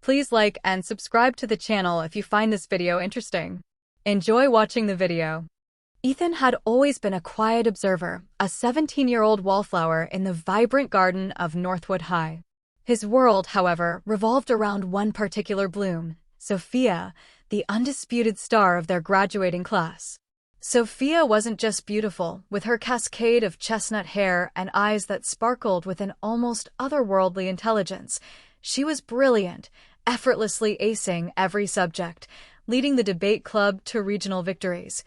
Please like and subscribe to the channel if you find this video interesting. Enjoy watching the video. Ethan had always been a quiet observer, a 17-year-old wallflower in the vibrant garden of Northwood High. His world, however, revolved around one particular bloom, Sophia, the undisputed star of their graduating class. Sophia wasn't just beautiful, with her cascade of chestnut hair and eyes that sparkled with an almost otherworldly intelligence. She was brilliant, effortlessly acing every subject, leading the debate club to regional victories,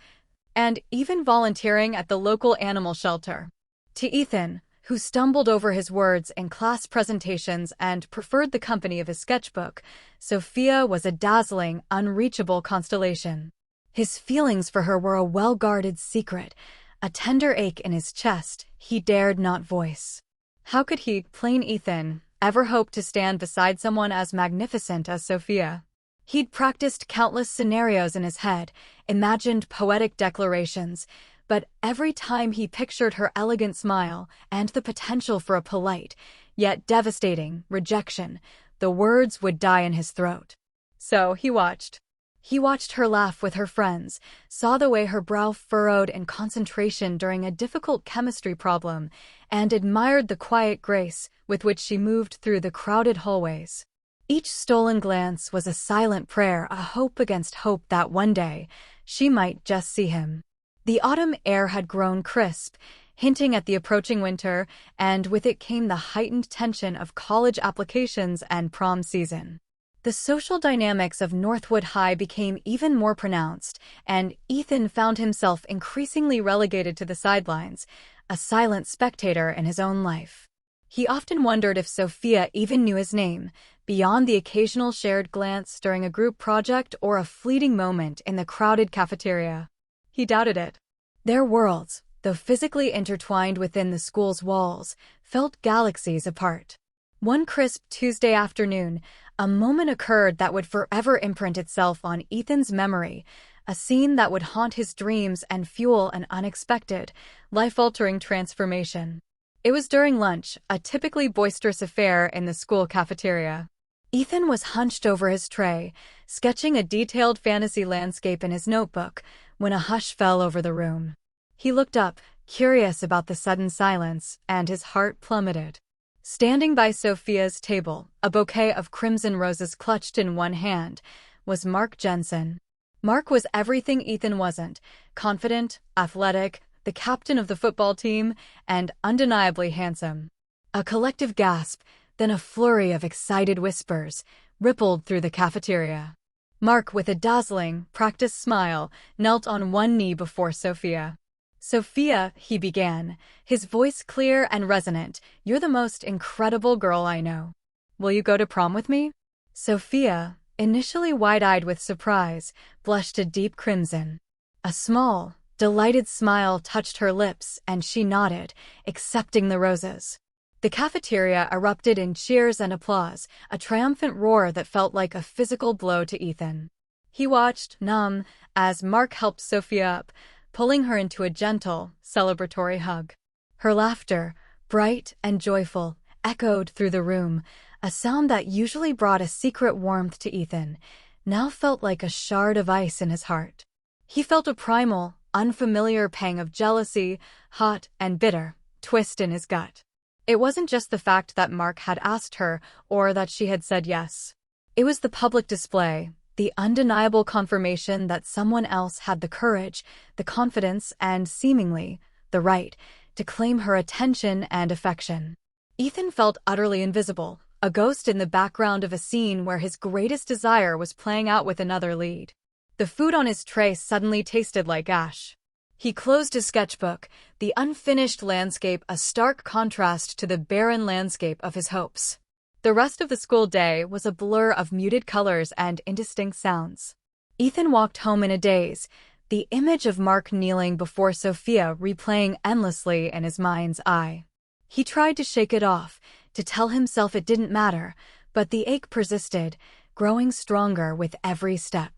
and even volunteering at the local animal shelter. To Ethan, who stumbled over his words in class presentations and preferred the company of his sketchbook, Sophia was a dazzling, unreachable constellation. His feelings for her were a well-guarded secret, a tender ache in his chest he dared not voice. How could he, plain Ethan, ever hope to stand beside someone as magnificent as Sophia? He'd practiced countless scenarios in his head, imagined poetic declarations, but every time he pictured her elegant smile and the potential for a polite, yet devastating, rejection, the words would die in his throat. So he watched. He watched her laugh with her friends, saw the way her brow furrowed in concentration during a difficult chemistry problem, and admired the quiet grace with which she moved through the crowded hallways. Each stolen glance was a silent prayer, a hope against hope that one day she might just see him. The autumn air had grown crisp, hinting at the approaching winter, and with it came the heightened tension of college applications and prom season. The social dynamics of Northwood High became even more pronounced, and Ethan found himself increasingly relegated to the sidelines, a silent spectator in his own life. He often wondered if Sophia even knew his name, beyond the occasional shared glance during a group project or a fleeting moment in the crowded cafeteria. He doubted it. Their worlds, though physically intertwined within the school's walls, felt galaxies apart. One crisp Tuesday afternoon, a moment occurred that would forever imprint itself on Ethan's memory, a scene that would haunt his dreams and fuel an unexpected, life-altering transformation. It was during lunch, a typically boisterous affair in the school cafeteria. Ethan was hunched over his tray, sketching a detailed fantasy landscape in his notebook, when a hush fell over the room. He looked up, curious about the sudden silence, and his heart plummeted. Standing by Sophia's table, a bouquet of crimson roses clutched in one hand, was Mark Jensen. Mark was everything Ethan wasn't: confident, athletic, the captain of the football team, and undeniably handsome. A collective gasp, then a flurry of excited whispers, rippled through the cafeteria. Mark, with a dazzling, practiced smile, knelt on one knee before Sophia. "Sophia," he began, his voice clear and resonant, "you're the most incredible girl I know. Will you go to prom with me?" Sophia, initially wide-eyed with surprise, blushed a deep crimson. A small, delighted smile touched her lips, and she nodded, accepting the roses. The cafeteria erupted in cheers and applause, a triumphant roar that felt like a physical blow to Ethan. He watched, numb, as Mark helped Sophia up, pulling her into a gentle, celebratory hug. Her laughter, bright and joyful, echoed through the room, a sound that usually brought a secret warmth to Ethan, now felt like a shard of ice in his heart. He felt a primal, unfamiliar pang of jealousy, hot and bitter, twist in his gut. It wasn't just the fact that Mark had asked her or that she had said yes. It was the public display, the undeniable confirmation that someone else had the courage, the confidence, and seemingly the right to claim her attention and affection. Ethan felt utterly invisible, a ghost in the background of a scene where his greatest desire was playing out with another lead. The food on his tray suddenly tasted like ash. He closed his sketchbook, the unfinished landscape a stark contrast to the barren landscape of his hopes. The rest of the school day was a blur of muted colors and indistinct sounds. Ethan walked home in a daze, the image of Mark kneeling before Sophia replaying endlessly in his mind's eye. He tried to shake it off, to tell himself it didn't matter, but the ache persisted, growing stronger with every step.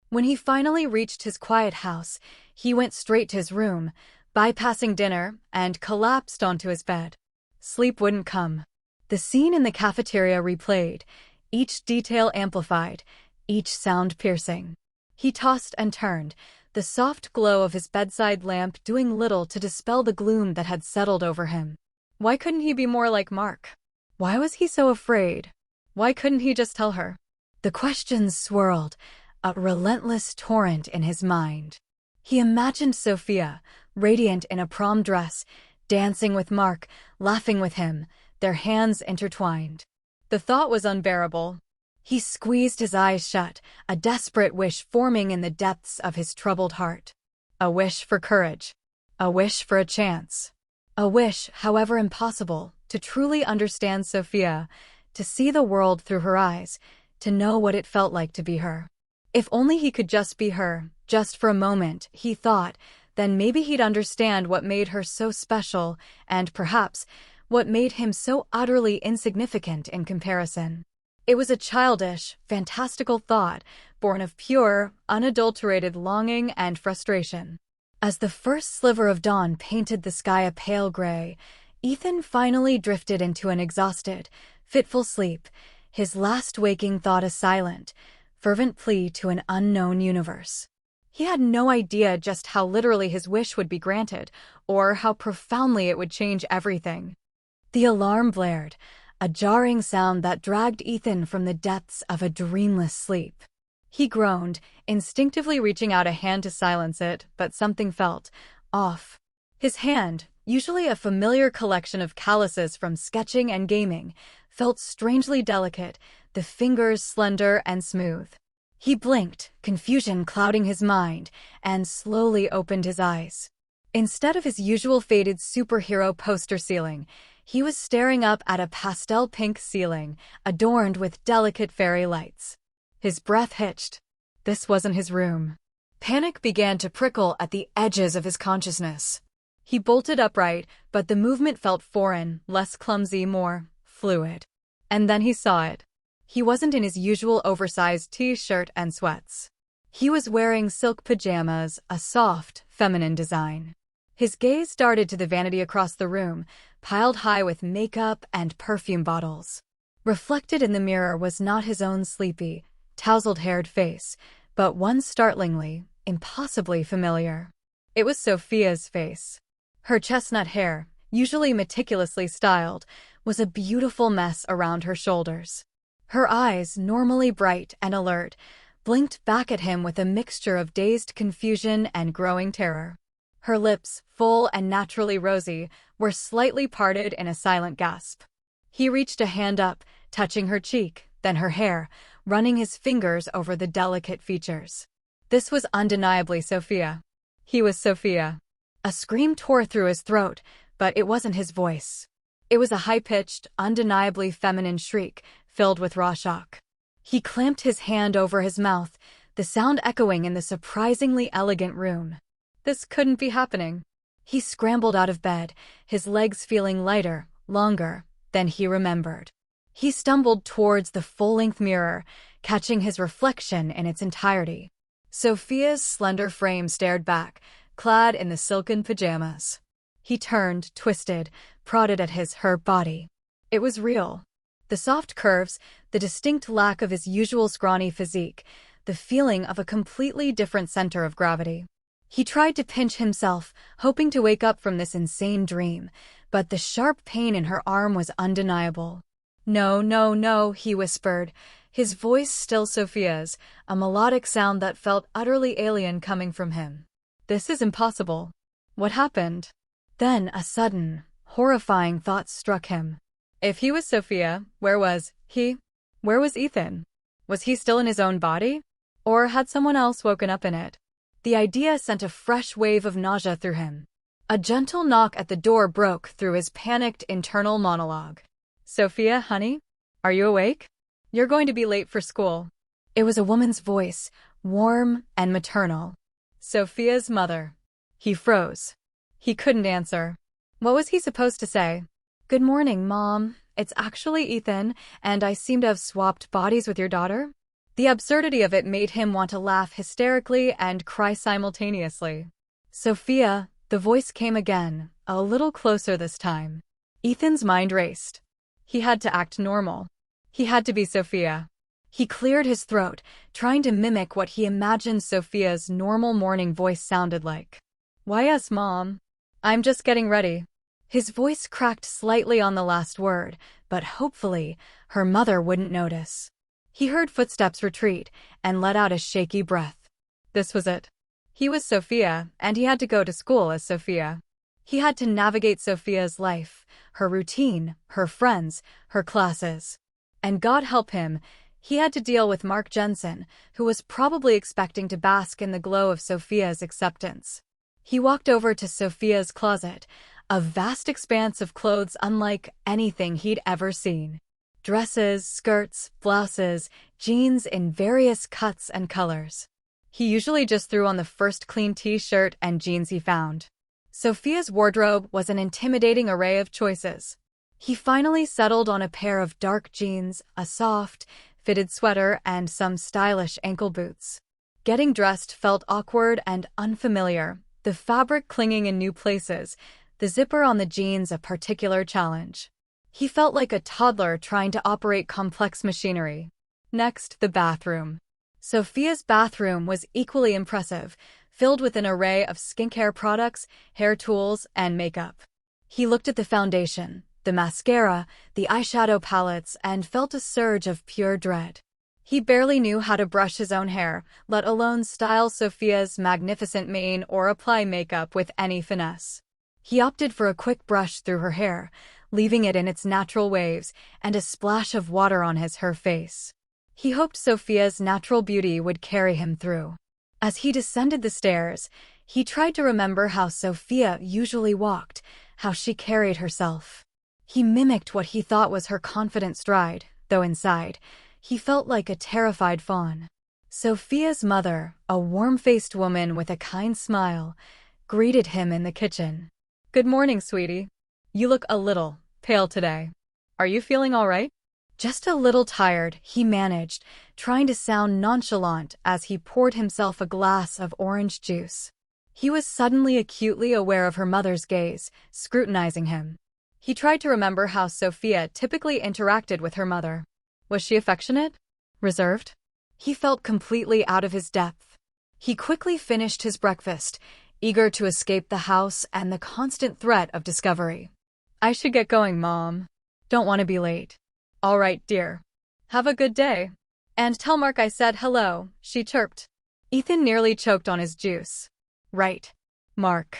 When he finally reached his quiet house, he went straight to his room, bypassing dinner, and collapsed onto his bed. Sleep wouldn't come. The scene in the cafeteria replayed, each detail amplified, each sound piercing. He tossed and turned, the soft glow of his bedside lamp doing little to dispel the gloom that had settled over him. Why couldn't he be more like Mark? Why was he so afraid? Why couldn't he just tell her? The questions swirled, a relentless torrent in his mind. He imagined Sophia, radiant in a prom dress, dancing with Mark, laughing with him, their hands intertwined. The thought was unbearable. He squeezed his eyes shut, a desperate wish forming in the depths of his troubled heart. A wish for courage. A wish for a chance. A wish, however impossible, to truly understand Sophia, to see the world through her eyes, to know what it felt like to be her. If only he could just be her, just for a moment, he thought, then maybe he'd understand what made her so special and, perhaps, what made him so utterly insignificant in comparison. It was a childish, fantastical thought, born of pure, unadulterated longing and frustration. As the first sliver of dawn painted the sky a pale gray, Ethan finally drifted into an exhausted, fitful sleep, his last waking thought a silent, fervent plea to an unknown universe. He had no idea just how literally his wish would be granted, or how profoundly it would change everything. The alarm blared, a jarring sound that dragged Ethan from the depths of a dreamless sleep. He groaned, instinctively reaching out a hand to silence it, but something felt off. His hand, usually a familiar collection of calluses from sketching and gaming, felt strangely delicate, the fingers slender and smooth. He blinked, confusion clouding his mind, and slowly opened his eyes. Instead of his usual faded superhero poster ceiling, he was staring up at a pastel pink ceiling, adorned with delicate fairy lights. His breath hitched. This wasn't his room. Panic began to prickle at the edges of his consciousness. He bolted upright, but the movement felt foreign, less clumsy, more fluid. And then he saw it. He wasn't in his usual oversized t-shirt and sweats. He was wearing silk pajamas, a soft, feminine design. His gaze darted to the vanity across the room, piled high with makeup and perfume bottles. Reflected in the mirror was not his own sleepy, tousled-haired face, but one startlingly, impossibly familiar. It was Sophia's face. Her chestnut hair, usually meticulously styled, was a beautiful mess around her shoulders. Her eyes, normally bright and alert, blinked back at him with a mixture of dazed confusion and growing terror. Her lips, full and naturally rosy, were slightly parted in a silent gasp. He reached a hand up, touching her cheek, then her hair, running his fingers over the delicate features. This was undeniably Sophia. He was Sophia. A scream tore through his throat, but it wasn't his voice. It was a high-pitched, undeniably feminine shriek, filled with raw shock. He clamped his hand over his mouth, the sound echoing in the surprisingly elegant room. This couldn't be happening. He scrambled out of bed, his legs feeling lighter, longer, than he remembered. He stumbled towards the full-length mirror, catching his reflection in its entirety. Sophia's slender frame stared back, clad in the silken pajamas. He turned, twisted, prodded at her body. It was real. The soft curves, the distinct lack of his usual scrawny physique, the feeling of a completely different center of gravity. He tried to pinch himself, hoping to wake up from this insane dream, but the sharp pain in her arm was undeniable. "No, no, no," he whispered, his voice still Sophia's, a melodic sound that felt utterly alien coming from him. "This is impossible. What happened?" Then a sudden, horrifying thought struck him. If he was Sophia, where was he? Where was Ethan? Was he still in his own body? Or had someone else woken up in it? The idea sent a fresh wave of nausea through him. A gentle knock at the door broke through his panicked internal monologue. "Sophia, honey? Are you awake? You're going to be late for school." It was a woman's voice, warm and maternal. Sophia's mother. He froze. He couldn't answer. What was he supposed to say? "Good morning, Mom. It's actually Ethan, and I seem to have swapped bodies with your daughter?" The absurdity of it made him want to laugh hysterically and cry simultaneously. "Sophia," the voice came again, a little closer this time. Ethan's mind raced. He had to act normal. He had to be Sophia. He cleared his throat, trying to mimic what he imagined Sophia's normal morning voice sounded like. "Why, yes, Mom. I'm just getting ready." His voice cracked slightly on the last word, but hopefully, her mother wouldn't notice. He heard footsteps retreat and let out a shaky breath. This was it. He was Sophia, and he had to go to school as Sophia. He had to navigate Sophia's life, her routine, her friends, her classes. And God help him, he had to deal with Mark Jensen, who was probably expecting to bask in the glow of Sophia's acceptance. He walked over to Sophia's closet, a vast expanse of clothes unlike anything he'd ever seen. Dresses, skirts, blouses, jeans in various cuts and colors. He usually just threw on the first clean t-shirt and jeans he found. Sophia's wardrobe was an intimidating array of choices. He finally settled on a pair of dark jeans, a soft, fitted sweater, and some stylish ankle boots. Getting dressed felt awkward and unfamiliar, the fabric clinging in new places, the zipper on the jeans a particular challenge. He felt like a toddler trying to operate complex machinery. Next, the bathroom. Sophia's bathroom was equally impressive, filled with an array of skincare products, hair tools, and makeup. He looked at the foundation, the mascara, the eyeshadow palettes, and felt a surge of pure dread. He barely knew how to brush his own hair, let alone style Sophia's magnificent mane or apply makeup with any finesse. He opted for a quick brush through her hair, leaving it in its natural waves, and a splash of water on her face. He hoped Sophia's natural beauty would carry him through. As he descended the stairs, he tried to remember how Sophia usually walked, how she carried herself. He mimicked what he thought was her confident stride, though inside, he felt like a terrified fawn. Sophia's mother, a warm-faced woman with a kind smile, greeted him in the kitchen. "Good morning, sweetie. You look a little pale today. Are you feeling all right?" "Just a little tired," he managed, trying to sound nonchalant as he poured himself a glass of orange juice. He was suddenly acutely aware of her mother's gaze, scrutinizing him. He tried to remember how Sophia typically interacted with her mother. Was she affectionate? Reserved? He felt completely out of his depth. He quickly finished his breakfast, eager to escape the house and the constant threat of discovery. "I should get going, Mom. Don't want to be late." "All right, dear. Have a good day. And tell Mark I said hello," she chirped. Ethan nearly choked on his juice. Right. Mark.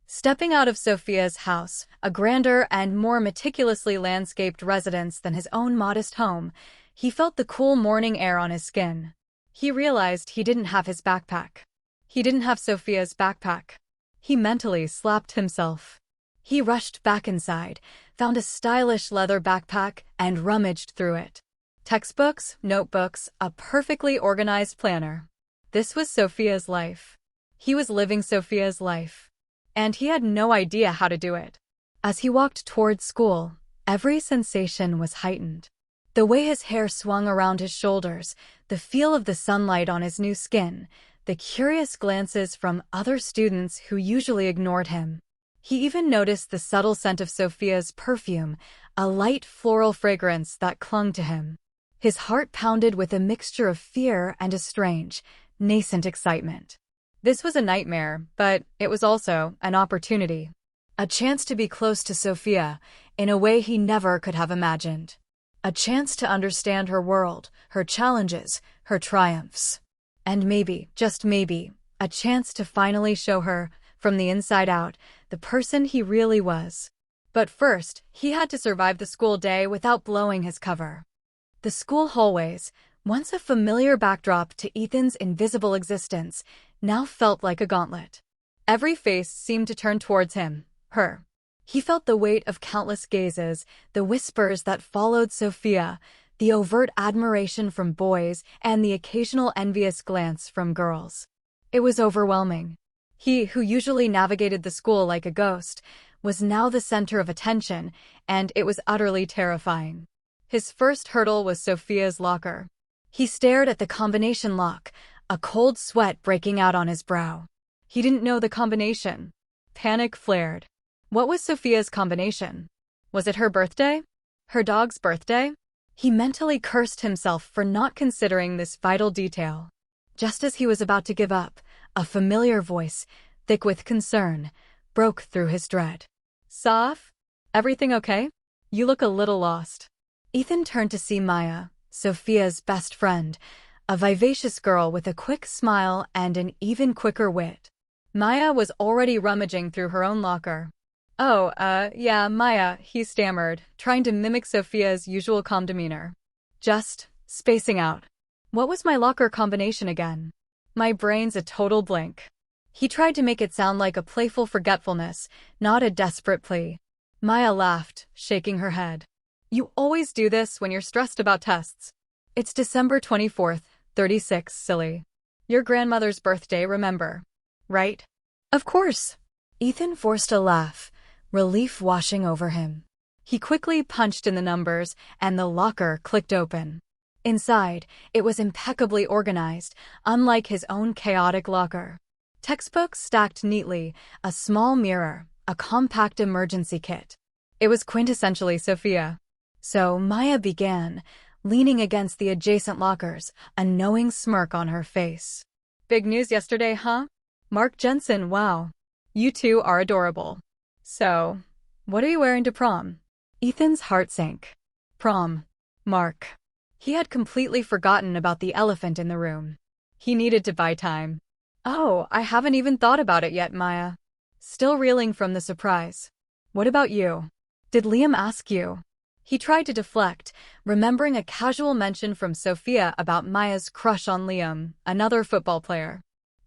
Stepping out of Sophia's house, a grander and more meticulously landscaped residence than his own modest home, he felt the cool morning air on his skin. He realized he didn't have his backpack. He didn't have Sophia's backpack. He mentally slapped himself. He rushed back inside, found a stylish leather backpack, and rummaged through it. Textbooks, notebooks, a perfectly organized planner. This was Sophia's life. He was living Sophia's life. And he had no idea how to do it. As he walked toward school, every sensation was heightened. The way his hair swung around his shoulders, the feel of the sunlight on his new skin, the curious glances from other students who usually ignored him. He even noticed the subtle scent of Sophia's perfume, a light floral fragrance that clung to him. His heart pounded with a mixture of fear and a strange, nascent excitement. This was a nightmare, but it was also an opportunity. A chance to be close to Sophia in a way he never could have imagined. A chance to understand her world, her challenges, her triumphs. And maybe, just maybe, a chance to finally show her, from the inside out, the person he really was. But first, he had to survive the school day without blowing his cover. The school hallways, once a familiar backdrop to Ethan's invisible existence, now felt like a gauntlet. Every face seemed to turn towards him, her. He felt the weight of countless gazes, the whispers that followed Sophia, the overt admiration from boys, and the occasional envious glance from girls. It was overwhelming. He, who usually navigated the school like a ghost, was now the center of attention, and it was utterly terrifying. His first hurdle was Sophia's locker. He stared at the combination lock, a cold sweat breaking out on his brow. He didn't know the combination. Panic flared. What was Sophia's combination? Was it her birthday? Her dog's birthday? He mentally cursed himself for not considering this vital detail. Just as he was about to give up, a familiar voice, thick with concern, broke through his dread. "Soph? Everything okay? You look a little lost." Ethan turned to see Maya, Sophia's best friend, a vivacious girl with a quick smile and an even quicker wit. Maya was already rummaging through her own locker. "Oh, yeah, Maya," he stammered, trying to mimic Sophia's usual calm demeanor. "Just spacing out. What was my locker combination again? My brain's a total blank." He tried to make it sound like a playful forgetfulness, not a desperate plea. Maya laughed, shaking her head. "You always do this when you're stressed about tests. It's December 24th, 36, silly. Your grandmother's birthday, remember? Right?" "Of course." Ethan forced a laugh, relief washing over him. He quickly punched in the numbers, and the locker clicked open. Inside, it was impeccably organized, unlike his own chaotic locker. Textbooks stacked neatly, a small mirror, a compact emergency kit. It was quintessentially Sophia. So Maya began, leaning against the adjacent lockers, a knowing smirk on her face. "Big news yesterday, huh? Mark Jensen, wow. You two are adorable. So, what are you wearing to prom?" Ethan's heart sank. Prom. Mark. He had completely forgotten about the elephant in the room. He needed to buy time. "Oh, I haven't even thought about it yet, Maya." Still reeling from the surprise. "What about you? Did Liam ask you?" He tried to deflect, remembering a casual mention from Sophia about Maya's crush on Liam, another football player.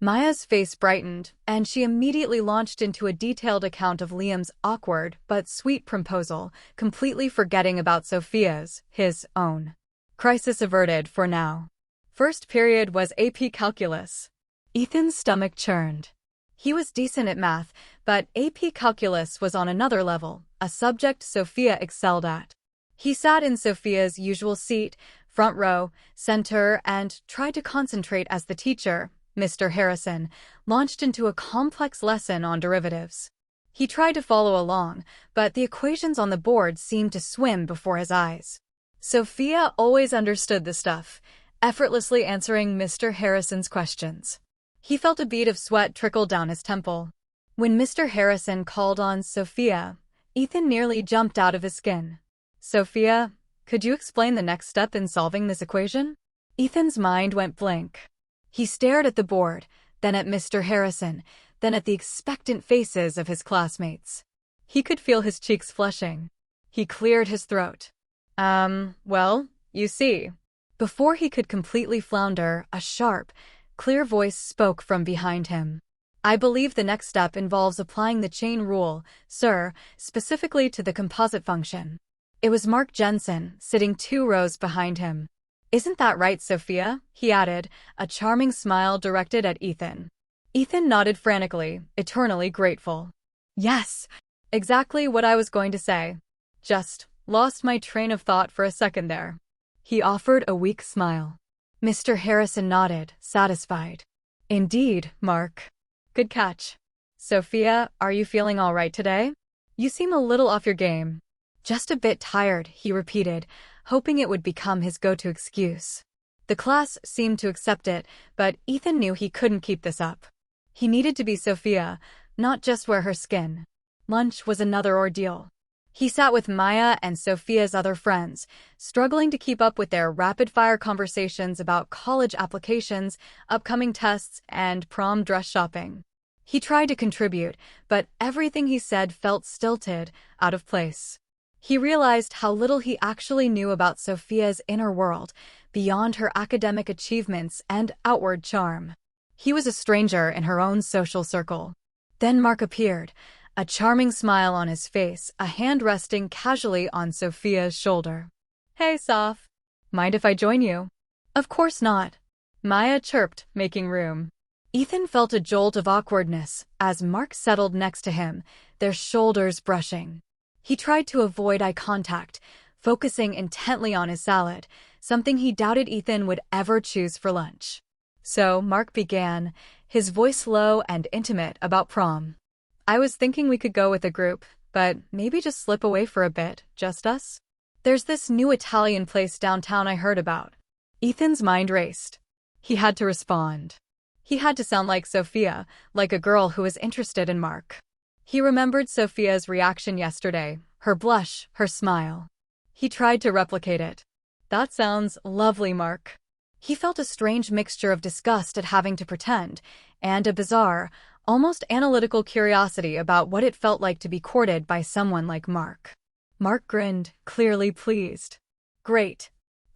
Maya's face brightened, and she immediately launched into a detailed account of Liam's awkward but sweet proposal, completely forgetting about Sophia's, his own. Crisis averted for now. First period was AP Calculus. Ethan's stomach churned. He was decent at math, but AP Calculus was on another level, a subject Sophia excelled at. He sat in Sophia's usual seat, front row, center, and tried to concentrate as the teacher, Mr. Harrison, launched into a complex lesson on derivatives. He tried to follow along, but the equations on the board seemed to swim before his eyes. Sophia always understood the stuff, effortlessly answering Mr. Harrison's questions. He felt a bead of sweat trickle down his temple. When Mr. Harrison called on Sophia, Ethan nearly jumped out of his skin. "Sophia, could you explain the next step in solving this equation?" Ethan's mind went blank. He stared at the board, then at Mr. Harrison, then at the expectant faces of his classmates. He could feel his cheeks flushing. He cleared his throat. Well, you see." Before he could completely flounder, a sharp, clear voice spoke from behind him. "I believe the next step involves applying the chain rule, sir, specifically to the composite function." It was Mark Jensen, sitting 2 rows behind him. "Isn't that right, Sophia?" he added, a charming smile directed at Ethan. Ethan nodded frantically, eternally grateful. "Yes, exactly what I was going to say. Just lost my train of thought for a second there." He offered a weak smile. Mr. Harrison nodded, satisfied. "Indeed, Mark. Good catch. Sophia, are you feeling all right today? You seem a little off your game." "Just a bit tired," he repeated, hoping it would become his go-to excuse. The class seemed to accept it, but Ethan knew he couldn't keep this up. He needed to be Sophia, not just wear her skin. Lunch was another ordeal. He sat with Maya and Sophia's other friends, struggling to keep up with their rapid-fire conversations about college applications, upcoming tests, and prom dress shopping. He tried to contribute, but everything he said felt stilted, out of place. He realized how little he actually knew about Sophia's inner world, beyond her academic achievements and outward charm. He was a stranger in her own social circle. Then Mark appeared, a charming smile on his face, a hand resting casually on Sophia's shoulder. "Hey, Soph. Mind if I join you?" "Of course not," Maya chirped, making room. Ethan felt a jolt of awkwardness as Mark settled next to him, their shoulders brushing. He tried to avoid eye contact, focusing intently on his salad, something he doubted Ethan would ever choose for lunch. So Mark began, his voice low and intimate, about prom. "I was thinking we could go with a group, but maybe just slip away for a bit, just us?" There's this new Italian place downtown I heard about. Ethan's mind raced. He had to respond. He had to sound like Sophia, like a girl who was interested in Mark. He remembered Sophia's reaction yesterday, her blush, her smile. He tried to replicate it. That sounds lovely, Mark. He felt a strange mixture of disgust at having to pretend, and a bizarre, almost analytical curiosity about what it felt like to be courted by someone like Mark. Mark grinned, clearly pleased. Great.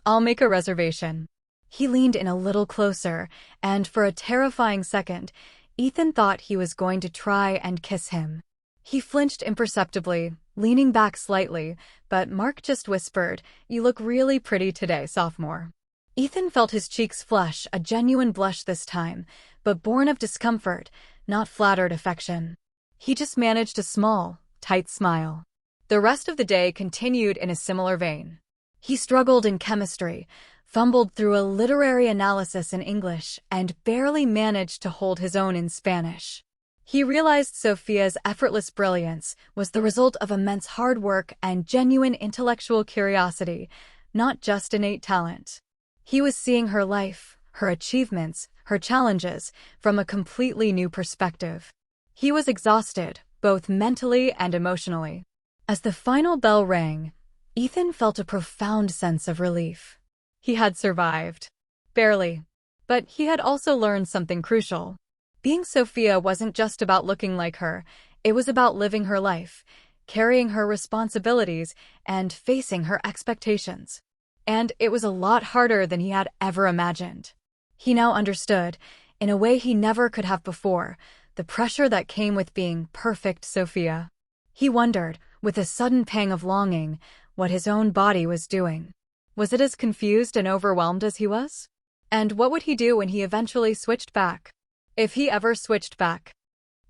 I'll make a reservation. He leaned in a little closer, and for a terrifying second, Ethan thought he was going to try and kiss him. He flinched imperceptibly, leaning back slightly, but Mark just whispered, "You look really pretty today, sophomore." Ethan felt his cheeks flush, a genuine blush this time, but born of discomfort, not flattered affection. He just managed a small, tight smile. The rest of the day continued in a similar vein. He struggled in chemistry, fumbled through a literary analysis in English, and barely managed to hold his own in Spanish. He realized Sophia's effortless brilliance was the result of immense hard work and genuine intellectual curiosity, not just innate talent. He was seeing her life, her achievements, her challenges, from a completely new perspective. He was exhausted, both mentally and emotionally. As the final bell rang, Ethan felt a profound sense of relief. He had survived. Barely. But he had also learned something crucial. Being Sophia wasn't just about looking like her, it was about living her life, carrying her responsibilities, and facing her expectations. And it was a lot harder than he had ever imagined. He now understood, in a way he never could have before, the pressure that came with being perfect Sophia. He wondered, with a sudden pang of longing, what his own body was doing. Was it as confused and overwhelmed as he was? And what would he do when he eventually switched back? If he ever switched back.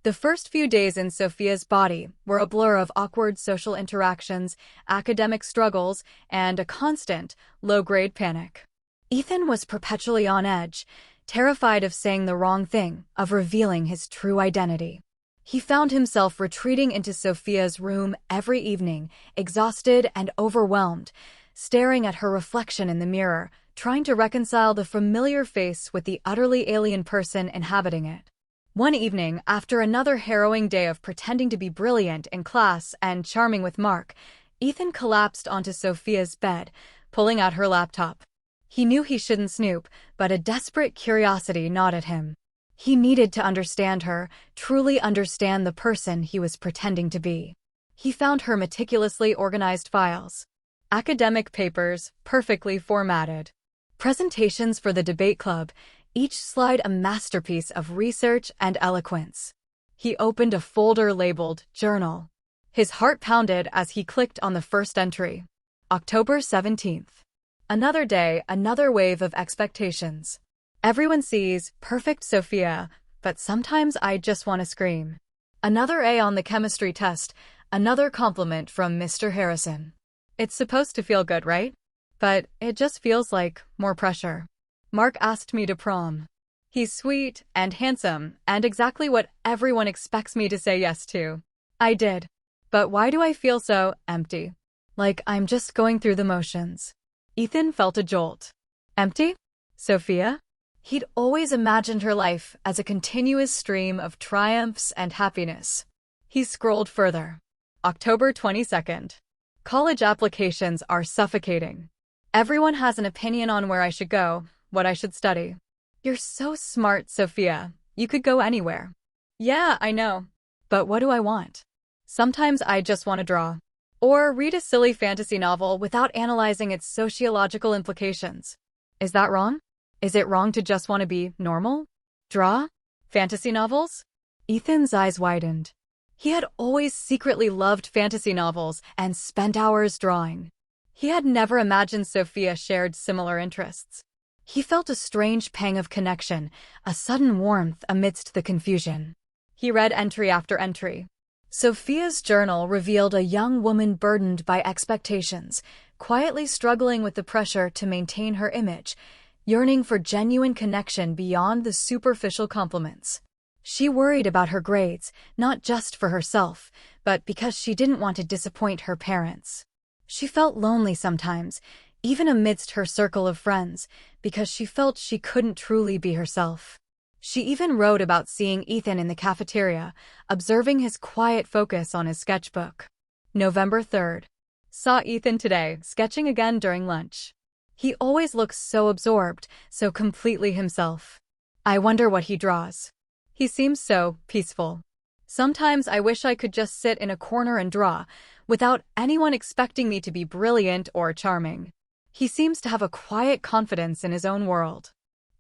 The first few days in Sophia's body were a blur of awkward social interactions, academic struggles, and a constant, low-grade panic. Ethan was perpetually on edge, terrified of saying the wrong thing, of revealing his true identity. He found himself retreating into Sophia's room every evening, exhausted and overwhelmed, staring at her reflection in the mirror, trying to reconcile the familiar face with the utterly alien person inhabiting it. One evening, after another harrowing day of pretending to be brilliant in class and charming with Mark, Ethan collapsed onto Sophia's bed, pulling out her laptop. He knew he shouldn't snoop, but a desperate curiosity gnawed at him. He needed to understand her, truly understand the person he was pretending to be. He found her meticulously organized files. Academic papers, perfectly formatted. Presentations for the debate club, each slide a masterpiece of research and eloquence. He opened a folder labeled Journal. His heart pounded as he clicked on the first entry. October 17th. Another day, another wave of expectations. Everyone sees perfect Sophia, but sometimes I just want to scream. Another A on the chemistry test, another compliment from Mr. Harrison. It's supposed to feel good, right? But it just feels like more pressure. Mark asked me to prom. He's sweet and handsome and exactly what everyone expects me to say yes to. I did. But why do I feel so empty? Like I'm just going through the motions. Ethan felt a jolt. Empty? Sophia? He'd always imagined her life as a continuous stream of triumphs and happiness. He scrolled further. October 22nd. College applications are suffocating. Everyone has an opinion on where I should go, what I should study. You're so smart, Sophia. You could go anywhere. Yeah, I know. But what do I want? Sometimes I just want to draw. Or read a silly fantasy novel without analyzing its sociological implications. Is that wrong? Is it wrong to just want to be normal? Draw? Fantasy novels? Ethan's eyes widened. He had always secretly loved fantasy novels and spent hours drawing. He had never imagined Sophia shared similar interests. He felt a strange pang of connection, a sudden warmth amidst the confusion. He read entry after entry. Sophia's journal revealed a young woman burdened by expectations, quietly struggling with the pressure to maintain her image, yearning for genuine connection beyond the superficial compliments. She worried about her grades, not just for herself, but because she didn't want to disappoint her parents. She felt lonely sometimes, even amidst her circle of friends, because she felt she couldn't truly be herself. She even wrote about seeing Ethan in the cafeteria, observing his quiet focus on his sketchbook. November 3rd. Saw Ethan today, sketching again during lunch. He always looks so absorbed, so completely himself. I wonder what he draws. He seems so peaceful. Sometimes I wish I could just sit in a corner and draw, without anyone expecting me to be brilliant or charming. He seems to have a quiet confidence in his own world.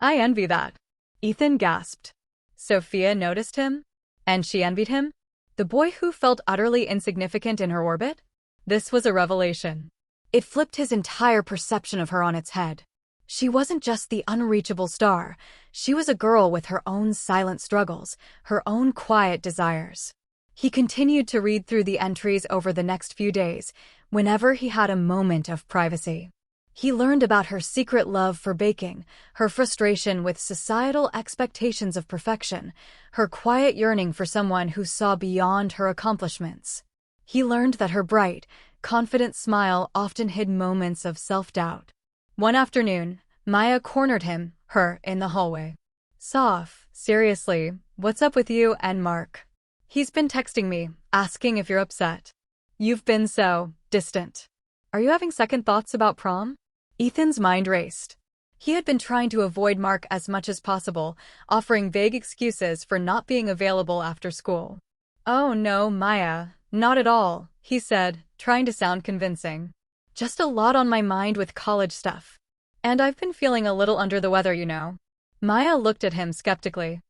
I envy that. Ethan gasped. Sophia noticed him? And she envied him? The boy who felt utterly insignificant in her orbit? This was a revelation. It flipped his entire perception of her on its head. She wasn't just the unreachable star. She was a girl with her own silent struggles, her own quiet desires. He continued to read through the entries over the next few days, whenever he had a moment of privacy. He learned about her secret love for baking, her frustration with societal expectations of perfection, her quiet yearning for someone who saw beyond her accomplishments. He learned that her bright, confident smile often hid moments of self-doubt. One afternoon, Maya cornered her in the hallway. Soph, seriously, what's up with you and Mark? He's been texting me, asking if you're upset. You've been so distant. Are you having second thoughts about prom? Ethan's mind raced. He had been trying to avoid Mark as much as possible, offering vague excuses for not being available after school. Oh no, Maya, not at all, he said, trying to sound convincing. Just a lot on my mind with college stuff. And I've been feeling a little under the weather, you know. Maya looked at him skeptically.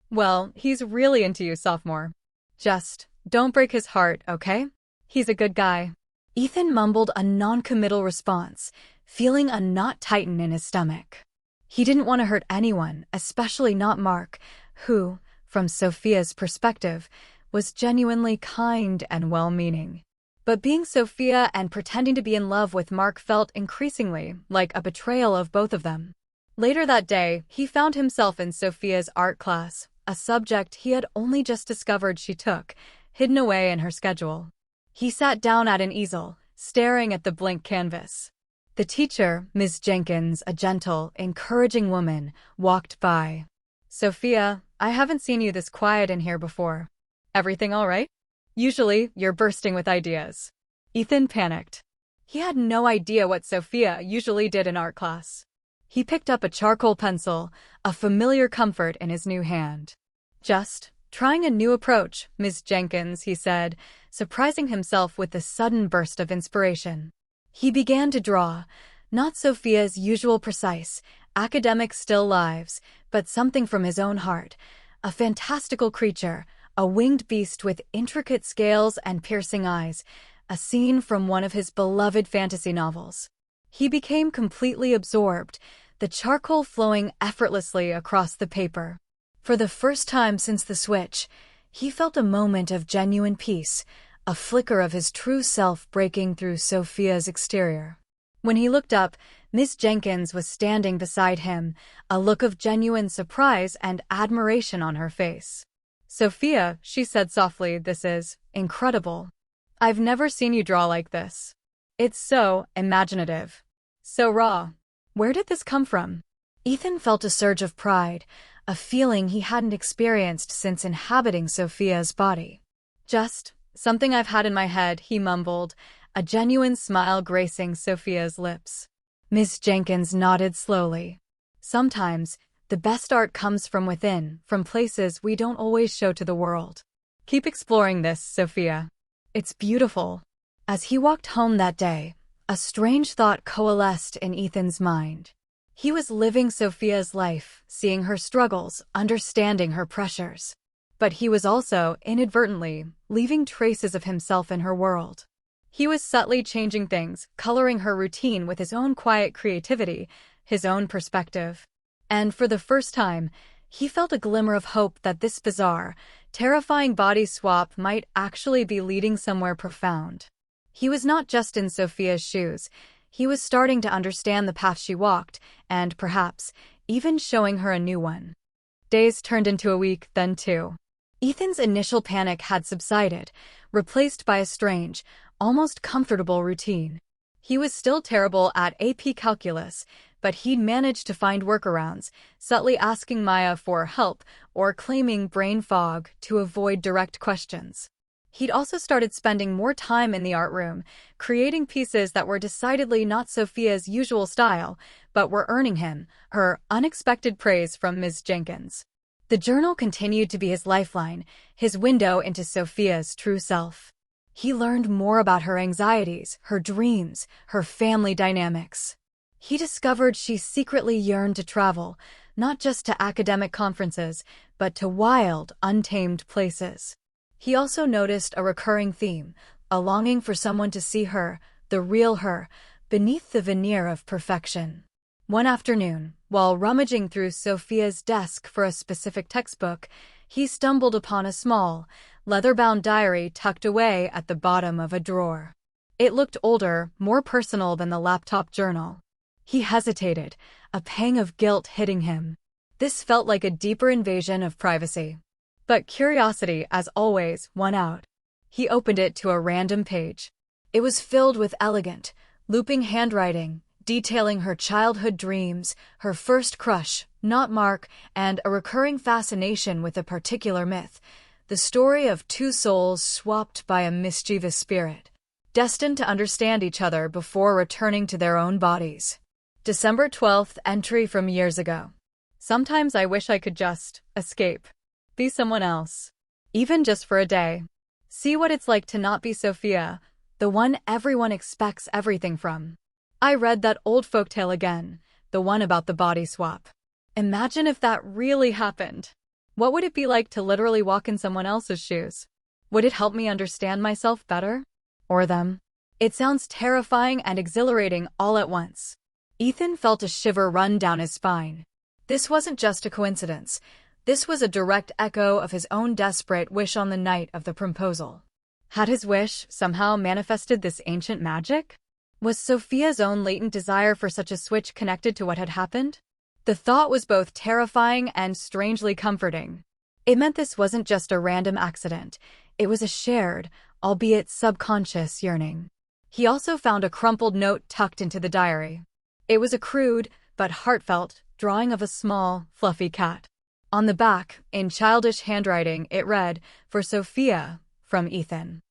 Well, he's really into you, sophomore. Just don't break his heart, okay? He's a good guy. Ethan mumbled a non-committal response, feeling a knot tighten in his stomach. He didn't want to hurt anyone, especially not Mark, who, from Sophia's perspective, was genuinely kind and well-meaning. But being Sophia and pretending to be in love with Mark felt increasingly like a betrayal of both of them. Later that day, he found himself in Sophia's art class, a subject he had only just discovered she took, hidden away in her schedule. He sat down at an easel, staring at the blank canvas. The teacher, Ms. Jenkins, a gentle, encouraging woman, walked by. Sophia, I haven't seen you this quiet in here before. Everything all right? Usually, you're bursting with ideas. Ethan panicked. He had no idea what Sophia usually did in art class. He picked up a charcoal pencil, a familiar comfort in his new hand. Just trying a new approach, Ms. Jenkins, he said, surprising himself with a sudden burst of inspiration. He began to draw, not Sophia's usual precise, academic still lives, but something from his own heart, a fantastical creature, a winged beast with intricate scales and piercing eyes, a scene from one of his beloved fantasy novels. He became completely absorbed, the charcoal flowing effortlessly across the paper. For the first time since the switch, he felt a moment of genuine peace, a flicker of his true self breaking through Sophia's exterior. When he looked up, Miss Jenkins was standing beside him, a look of genuine surprise and admiration on her face. Sophia, she said softly, this is incredible. I've never seen you draw like this. It's so imaginative. So raw. Where did this come from? Ethan felt a surge of pride, a feeling he hadn't experienced since inhabiting Sophia's body. Just something I've had in my head, he mumbled, a genuine smile gracing Sophia's lips. Miss Jenkins nodded slowly. Sometimes, the best art comes from within, from places we don't always show to the world. Keep exploring this, Sophia. It's beautiful. As he walked home that day, a strange thought coalesced in Ethan's mind. He was living Sophia's life, seeing her struggles, understanding her pressures. But he was also, inadvertently, leaving traces of himself in her world. He was subtly changing things, coloring her routine with his own quiet creativity, his own perspective. And for the first time, he felt a glimmer of hope that this bizarre, terrifying body swap might actually be leading somewhere profound. He was not just in Sophia's shoes. He was starting to understand the path she walked, and perhaps, even showing her a new one. Days turned into a week, then two. Ethan's initial panic had subsided, replaced by a strange, almost comfortable routine. He was still terrible at AP calculus, but he'd managed to find workarounds, subtly asking Maya for help or claiming brain fog to avoid direct questions. He'd also started spending more time in the art room, creating pieces that were decidedly not Sophia's usual style, but were earning him her unexpected praise from Ms. Jenkins. The journal continued to be his lifeline, his window into Sophia's true self. He learned more about her anxieties, her dreams, her family dynamics. He discovered she secretly yearned to travel, not just to academic conferences, but to wild, untamed places. He also noticed a recurring theme, a longing for someone to see her, the real her, beneath the veneer of perfection. One afternoon, while rummaging through Sophia's desk for a specific textbook, he stumbled upon a small, leather-bound diary tucked away at the bottom of a drawer. It looked older, more personal than the laptop journal. He hesitated, a pang of guilt hitting him. This felt like a deeper invasion of privacy. But curiosity, as always, won out. He opened it to a random page. It was filled with elegant, looping handwriting, detailing her childhood dreams, her first crush, not Mark, and a recurring fascination with a particular myth, the story of two souls swapped by a mischievous spirit, destined to understand each other before returning to their own bodies. December 12th entry from years ago. Sometimes I wish I could just escape. Be someone else. Even just for a day. See what it's like to not be Sophia, the one everyone expects everything from. I read that old folktale again, the one about the body swap. Imagine if that really happened. What would it be like to literally walk in someone else's shoes? Would it help me understand myself better? Or them? It sounds terrifying and exhilarating all at once. Ethan felt a shiver run down his spine. This wasn't just a coincidence. This was a direct echo of his own desperate wish on the night of the proposal. Had his wish somehow manifested this ancient magic? Was Sophia's own latent desire for such a switch connected to what had happened? The thought was both terrifying and strangely comforting. It meant this wasn't just a random accident. It was a shared, albeit subconscious, yearning. He also found a crumpled note tucked into the diary. It was a crude, but heartfelt, drawing of a small, fluffy cat. On the back, in childish handwriting, it read, "For Sophia, from Ethan.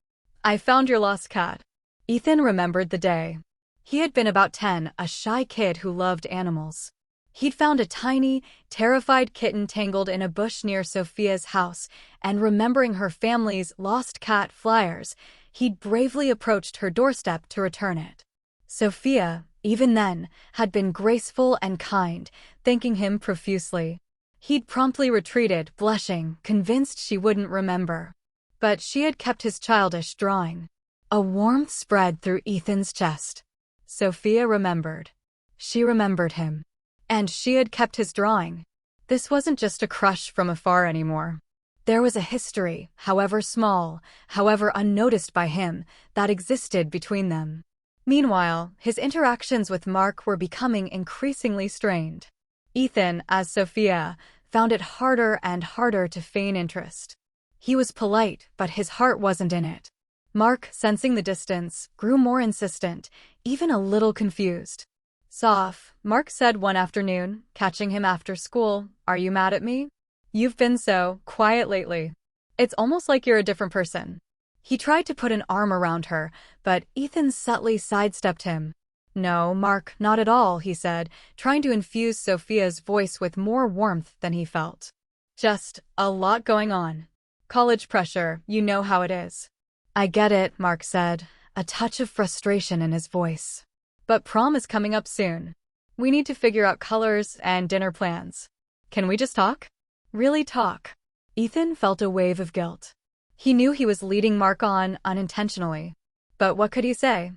I found your lost cat." Ethan remembered the day. He had been about 10, a shy kid who loved animals. He'd found a tiny, terrified kitten tangled in a bush near Sophia's house, and remembering her family's lost cat flyers, he'd bravely approached her doorstep to return it. Sophia, even then, had been graceful and kind, thanking him profusely. He'd promptly retreated, blushing, convinced she wouldn't remember. But she had kept his childish drawing. A warmth spread through Ethan's chest. Sophia remembered. She remembered him. And she had kept his drawing. This wasn't just a crush from afar anymore. There was a history, however small, however unnoticed by him, that existed between them. Meanwhile, his interactions with Mark were becoming increasingly strained. Ethan, as Sophia, found it harder and harder to feign interest. He was polite, but his heart wasn't in it. Mark, sensing the distance, grew more insistent, even a little confused. "Soph," Mark said one afternoon, catching him after school, "are you mad at me? You've been so quiet lately. It's almost like you're a different person." He tried to put an arm around her, but Ethan subtly sidestepped him. "No, Mark, not at all," he said, trying to infuse Sophia's voice with more warmth than he felt. "Just a lot going on. College pressure, you know how it is." "I get it," Mark said, a touch of frustration in his voice. "But prom is coming up soon. We need to figure out colors and dinner plans. Can we just talk? Really talk?" Ethan felt a wave of guilt. He knew he was leading Mark on unintentionally. But what could he say?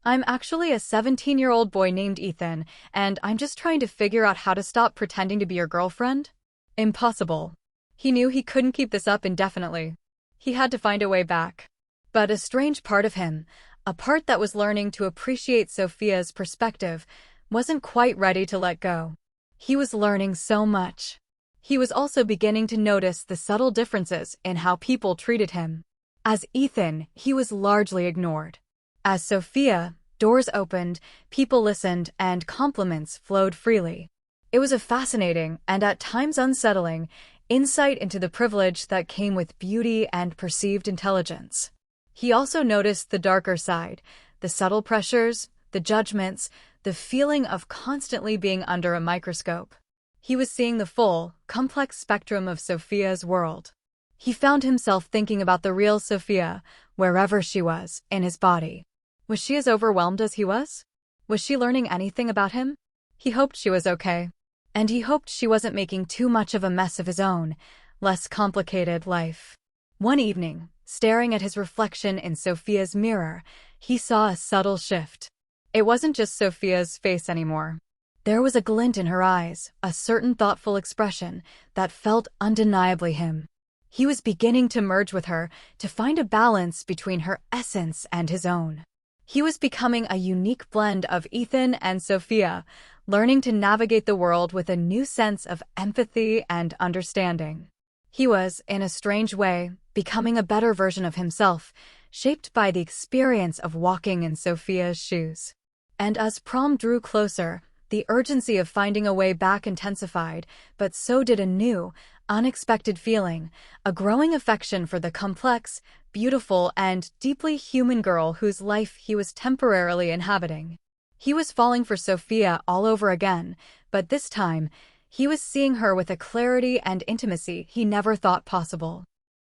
"I'm actually a 17-year-old boy named Ethan, and I'm just trying to figure out how to stop pretending to be your girlfriend?" Impossible. He knew he couldn't keep this up indefinitely. He had to find a way back. But a strange part of him, a part that was learning to appreciate Sophia's perspective, wasn't quite ready to let go. He was learning so much. He was also beginning to notice the subtle differences in how people treated him. As Ethan, he was largely ignored. As Sophia, doors opened, people listened, and compliments flowed freely. It was a fascinating, and at times unsettling, insight into the privilege that came with beauty and perceived intelligence. He also noticed the darker side, the subtle pressures, the judgments, the feeling of constantly being under a microscope. He was seeing the full, complex spectrum of Sophia's world. He found himself thinking about the real Sophia, wherever she was, in his body. Was she as overwhelmed as he was? Was she learning anything about him? He hoped she was okay. And he hoped she wasn't making too much of a mess of his own, less complicated life. One evening, staring at his reflection in Sophia's mirror, he saw a subtle shift. It wasn't just Sophia's face anymore. There was a glint in her eyes, a certain thoughtful expression that felt undeniably him. He was beginning to merge with her, to find a balance between her essence and his own. He was becoming a unique blend of Ethan and Sophia, learning to navigate the world with a new sense of empathy and understanding. He was, in a strange way, becoming a better version of himself, shaped by the experience of walking in Sophia's shoes. And as prom drew closer, the urgency of finding a way back intensified, but so did a new, unexpected feeling, a growing affection for the complex, beautiful, and deeply human girl whose life he was temporarily inhabiting. He was falling for Sophia all over again, but this time, he was seeing her with a clarity and intimacy he never thought possible.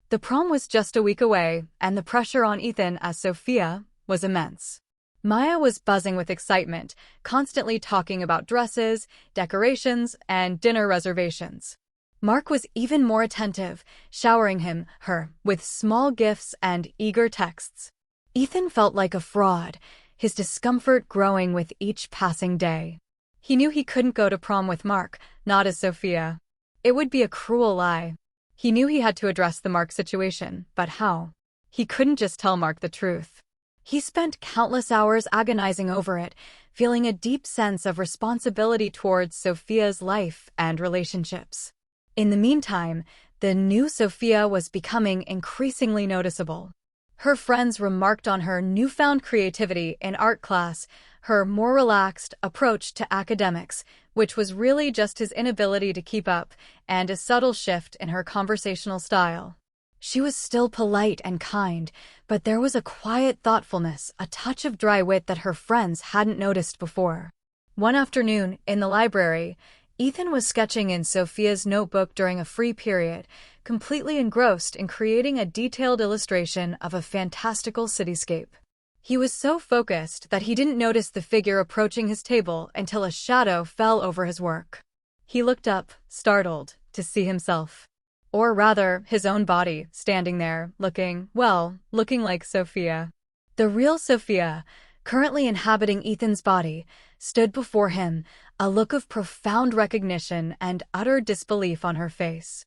The prom was just a week away, and the pressure on Ethan as Sophia was immense. Maya was buzzing with excitement, constantly talking about dresses, decorations, and dinner reservations. Mark was even more attentive, showering her, with small gifts and eager texts. Ethan felt like a fraud, his discomfort growing with each passing day. He knew he couldn't go to prom with Mark, not as Sophia. It would be a cruel lie. He knew he had to address the Mark situation, but how? He couldn't just tell Mark the truth. He spent countless hours agonizing over it, feeling a deep sense of responsibility towards Sophia's life and relationships. In the meantime, the new Sophia was becoming increasingly noticeable. Her friends remarked on her newfound creativity in art class, her more relaxed approach to academics, which was really just his inability to keep up, and a subtle shift in her conversational style. She was still polite and kind, but there was a quiet thoughtfulness, a touch of dry wit that her friends hadn't noticed before. One afternoon, in the library, Ethan was sketching in Sophia's notebook during a free period, completely engrossed in creating a detailed illustration of a fantastical cityscape. He was so focused that he didn't notice the figure approaching his table until a shadow fell over his work. He looked up, startled, to see himself. Or rather, his own body, standing there, looking like Sophia. The real Sophia, currently inhabiting Ethan's body, stood before him, a look of profound recognition and utter disbelief on her face.